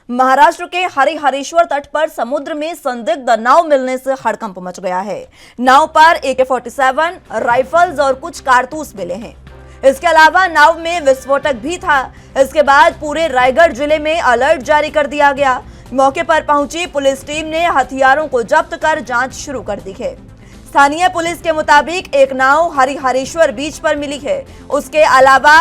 महाराष्ट्र के हरिहरेश्वर तट पर समुद्र में संदिग्ध नाव मिलने से हड़कंप मच गया है। नाव पर AK-47 राइफल्स और कुछ कारतूस मिले हैं। इसके अलावा नाव में विस्फोटक भी था। इसके बाद पूरे रायगढ़ जिले में अलर्ट जारी कर दिया गया। मौके पर पहुंची पुलिस टीम ने हथियारों को जब्त कर जांच शुरू कर दी है। स्थानीय पुलिस के मुताबिक एक नाव हरिहरेश्वर बीच पर मिली है। उसके अलावा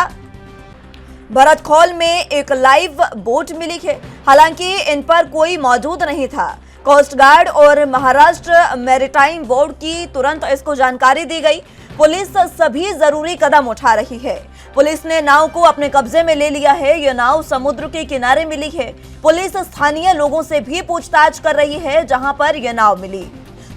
भरतखोल में एक लाइव बोट मिली है। हालांकि इन पर कोई मौजूद नहीं था। कोस्ट गार्ड और महाराष्ट्र मैरीटाइम बोर्ड की तुरंत इसको जानकारी दी गई। पुलिस सभी जरूरी कदम उठा रही है। पुलिस ने नाव को अपने कब्जे में ले लिया है। यह नाव समुद्र के किनारे मिली है। पुलिस स्थानीय लोगों से भी पूछताछ कर रही है जहां पर यह नाव मिली।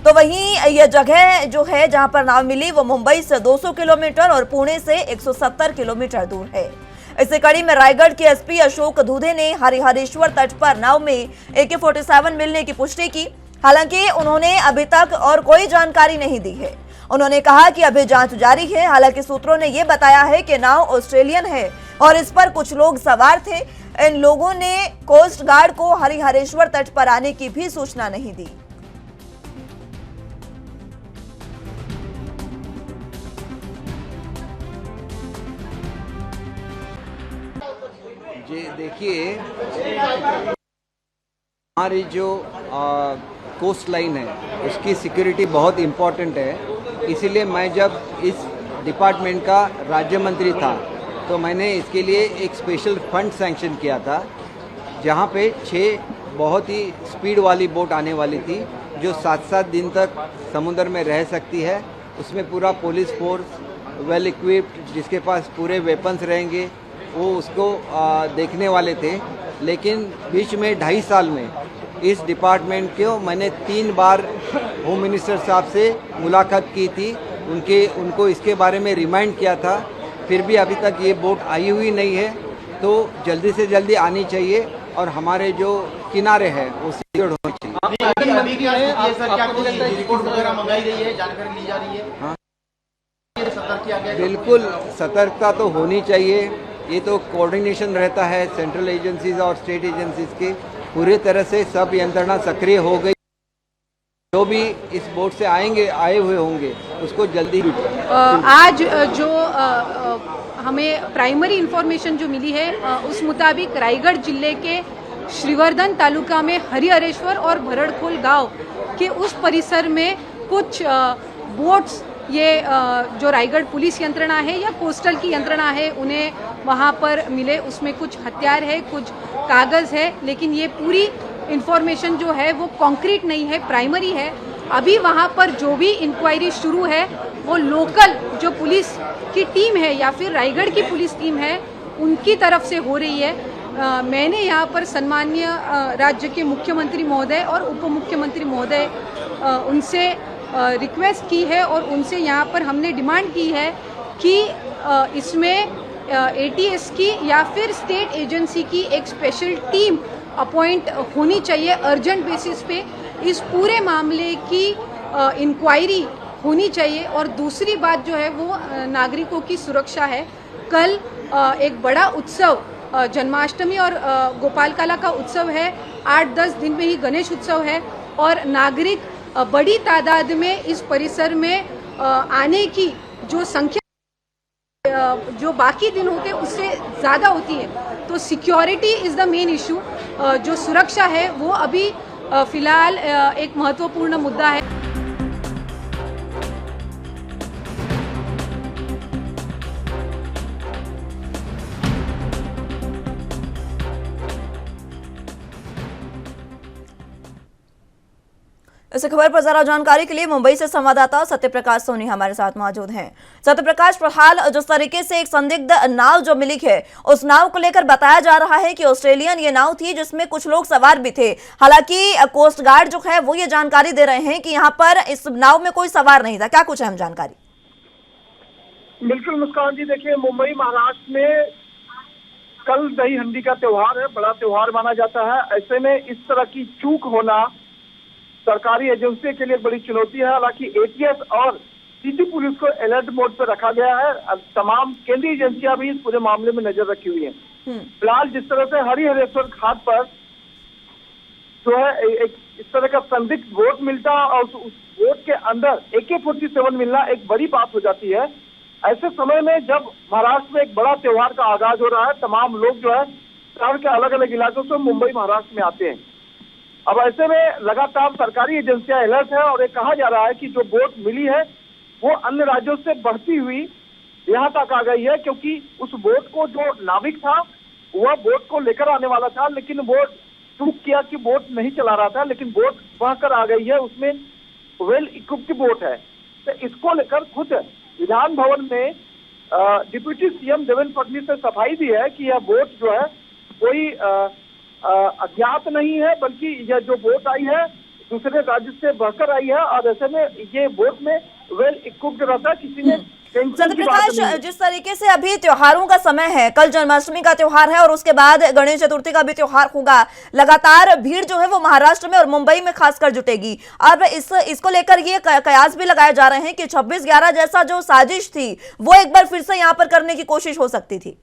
तो वहीं यह जगह जो है जहां पर नाव मिली वो मुंबई से 200 किलोमीटर और पुणे से 170 किलोमीटर दूर है। इसी कड़ी में रायगढ़ के SP अशोक दूधे ने हरिहरेश्वर तट पर नाव में AK-47 मिलने की पुष्टि की। हालांकि उन्होंने अभी तक और कोई जानकारी नहीं दी है। उन्होंने कहा कि अभी जांच जारी है। हालांकि सूत्रों ने यह बताया है कि नाव ऑस्ट्रेलियन है और इस पर कुछ लोग सवार थे। इन लोगों ने कोस्ट गार्ड को हरिहरेश्वर तट पर आने की भी सूचना नहीं दी। जी देखिए, हमारी जो कोस्ट लाइन है उसकी सिक्योरिटी बहुत इम्पोर्टेंट है। इसीलिए मैं जब इस डिपार्टमेंट का राज्य मंत्री था तो मैंने इसके लिए एक स्पेशल फंड सैंक्शन किया था, जहाँ पे 6 बहुत ही स्पीड वाली बोट आने वाली थी जो 7-7 दिन तक समुद्र में रह सकती है। उसमें पूरा पुलिस फोर्स वेल इक्विप्ड, जिसके पास पूरे वेपन्स रहेंगे, वो उसको देखने वाले थे। लेकिन बीच में 2.5 साल में इस डिपार्टमेंट को मैंने 3 बार होम मिनिस्टर साहब से मुलाकात की थी। उनको इसके बारे में रिमाइंड किया था। फिर भी अभी तक ये बोट आई हुई नहीं है। तो जल्दी से जल्दी आनी चाहिए और हमारे जो किनारे हैं वो सिक्योर्ड होनी चाहिए। हाँ, बिल्कुल सतर्कता तो होनी चाहिए। ये तो कोऑर्डिनेशन रहता है सेंट्रल एजेंसीज और स्टेट एजेंसीज की। पूरी तरह से सब यंत्रणा सक्रिय हो गई। जो भी इस बोट से आए हुए होंगे उसको जल्दी आज जो हमें प्राइमरी इंफॉर्मेशन जो मिली है उस मुताबिक रायगढ़ जिले के श्रीवर्धन तालुका में हरिहरेश्वर और भरतखोल गांव के उस परिसर में कुछ बोट्स, ये जो रायगढ़ पुलिस यंत्रणा है या कोस्टल की यंत्रणा है, उन्हें वहां पर मिले। उसमें कुछ हथियार है, कुछ कागज है, लेकिन ये पूरी इंफॉर्मेशन जो है वो कॉन्क्रीट नहीं है, प्राइमरी है। अभी वहां पर जो भी इंक्वायरी शुरू है वो लोकल जो पुलिस की टीम है या फिर रायगढ़ की पुलिस टीम है उनकी तरफ से हो रही है। मैंने यहाँ पर सम्मानीय राज्य के मुख्यमंत्री महोदय और उप मुख्यमंत्री महोदय उनसे रिक्वेस्ट की है और उनसे यहाँ पर हमने डिमांड की है कि इसमें ATS की या फिर स्टेट एजेंसी की एक स्पेशल टीम अपॉइंट होनी चाहिए। अर्जेंट बेसिस पे इस पूरे मामले की इंक्वायरी होनी चाहिए। और दूसरी बात जो है वो नागरिकों की सुरक्षा है। कल एक बड़ा उत्सव जन्माष्टमी और गोपालकाला का उत्सव है। 8-10 दिन में ही गणेश उत्सव है और नागरिक बड़ी तादाद में इस परिसर में आने की जो संख्या जो बाकी दिनों के उससे ज़्यादा होती है। तो security is the main issue. जो सुरक्षा है वो अभी फिलहाल एक महत्वपूर्ण मुद्दा है। इस खबर पर ज्यादा जानकारी के लिए मुंबई से संवाददाता सत्यप्रकाश सोनी हमारे साथ मौजूद हैं। सत्यप्रकाश, फिलहाल जिस तरीके से एक संदिग्ध नाव जो मिली है उस नाव को लेकर बताया जा रहा है कि ऑस्ट्रेलियन ये नाव थी जिसमें कुछ लोग सवार भी थे। हालांकि कोस्ट गार्ड जो है वो ये जानकारी दे रहे हैं कि यहाँ पर इस नाव में कोई सवार नहीं था। क्या कुछ अहम जानकारी? बिल्कुल मुस्कान जी, देखिए मुंबई महाराष्ट्र में कल दही हंडी का त्योहार है, बड़ा त्योहार माना जाता है। ऐसे में इस तरह की चूक होना सरकारी एजेंसी के लिए बड़ी चुनौती है। हालांकि ATS और सिटी पुलिस को अलर्ट मोड पर रखा गया है। अब तमाम केंद्रीय एजेंसियां भी इस पूरे मामले में नजर रखी हुई हैं। फिलहाल जिस तरह से हरिहरेश्वर घाट पर जो है एक इस तरह का संदिग्ध वोट मिलता और उस वोट के अंदर AK-47 मिलना एक बड़ी बात हो जाती है। ऐसे समय में जब महाराष्ट्र में एक बड़ा त्योहार का आगाज हो रहा है, तमाम लोग जो है शहर के अलग अलग इलाकों से मुंबई महाराष्ट्र में आते हैं। अब ऐसे में लगातार सरकारी एजेंसियां अलर्ट है और ये कहा जा रहा है कि जो वोट मिली है वो अन्य राज्यों से बढ़ती हुई यहाँ तक आ गई है, क्योंकि उस वोट को जो नाविक था वह वोट को लेकर आने वाला था, लेकिन वो चूक किया कि वोट नहीं चला रहा था, लेकिन वोट बहकर आ गई है, उसमें वेल इक्विप्ड वोट है। तो इसको लेकर खुद विधान भवन में डिप्यूटी सीएम देवेंद्र फडणवीस ने सफाई दी है कि यह वोट जो है कोई अज्ञात नहीं है, बल्कि यह जो वोट आई है दूसरे राज्य से बहकर आई है और ऐसे में ये वोट में वेल इक्विप्ड रहता है, किसी ने सत्य प्रकाश, जिस तरीके से अभी त्योहारों का समय है, कल जन्माष्टमी का त्योहार है और उसके बाद गणेश चतुर्थी का भी त्योहार होगा, लगातार भीड़ जो है वो महाराष्ट्र में और मुंबई में खासकर जुटेगी। अब इसको लेकर ये कयास भी लगाए जा रहे हैं कि 26/11 जैसा जो साजिश थी वो एक बार फिर से यहाँ पर करने की कोशिश हो सकती थी।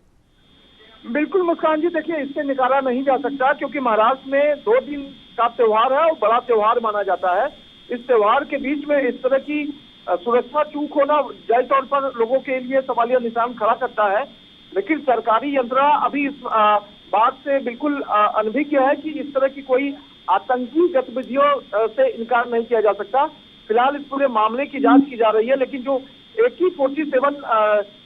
बिल्कुल मुस्कान जी, देखिए इससे निकाला नहीं जा सकता, क्योंकि महाराष्ट्र में 2 दिन का त्योहार है और बड़ा त्योहार माना जाता है। इस त्योहार के बीच में इस तरह की सुरक्षा चूक होना जाहिर तौर पर लोगों के लिए सवालिया निशान खड़ा करता है, लेकिन सरकारी यंत्रणा अभी इस बात से बिल्कुल अनभिज्ञ है कि इस तरह की कोई आतंकी गतिविधियों से इनकार नहीं किया जा सकता। फिलहाल इस पूरे मामले की जांच की जा रही है, लेकिन जो AK-47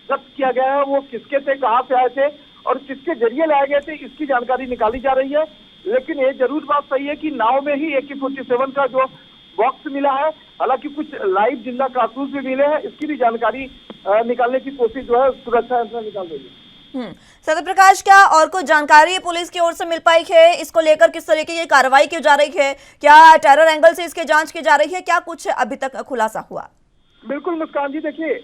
जब्त किया गया है वो किसके थे, कहाँ से आए थे और किसके जरिए लाए गए थे, इसकी जानकारी निकाली जा रही है। लेकिन ये जरूर बात सही है कि नाव में ही AK-47 का जो बॉक्स मिला है, हालांकि कुछ लाइव जिंदा कारतूस भी मिले हैं, इसकी भी जानकारी निकालने की कोशिश जो है सुरक्षा यंत्रणा निकाल रही है। सत्य प्रकाश, क्या और कुछ जानकारी पुलिस की ओर से मिल पाई है? इसको लेकर किस तरह की ये कार्रवाई की जा रही है? क्या टेरर एंगल से इसकी जांच की जा रही है? क्या कुछ अभी तक खुलासा हुआ? बिल्कुल मुस्कान जी, देखिए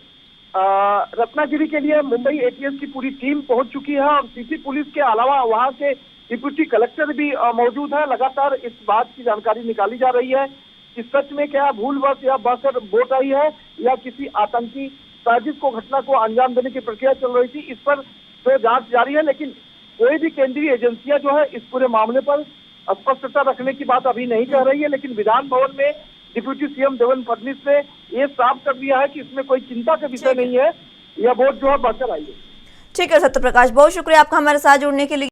रत्नागिरी के लिए मुंबई ATS की पूरी टीम पहुंच चुकी है और सिटी पुलिस के अलावा वहां के डिप्यूटी कलेक्टर भी मौजूद है। लगातार इस बात की जानकारी निकाली जा रही है कि सच में क्या भूलवश या बहकर वोट आई है या किसी आतंकी साजिश को घटना को अंजाम देने की प्रक्रिया चल रही थी। इस पर जो जांच जारी है, लेकिन कोई भी केंद्रीय एजेंसियां जो है इस पूरे मामले पर स्पष्टता रखने की बात अभी नहीं कह रही है। लेकिन विधान भवन में डिप्यूटी सीएम देवेंद्र फडणवीस ने ये साफ कर दिया है कि इसमें कोई चिंता का विषय नहीं है, यह वोट जो है बहकर आई है। ठीक है सत्य प्रकाश, बहुत शुक्रिया आपका हमारे साथ जुड़ने के लिए।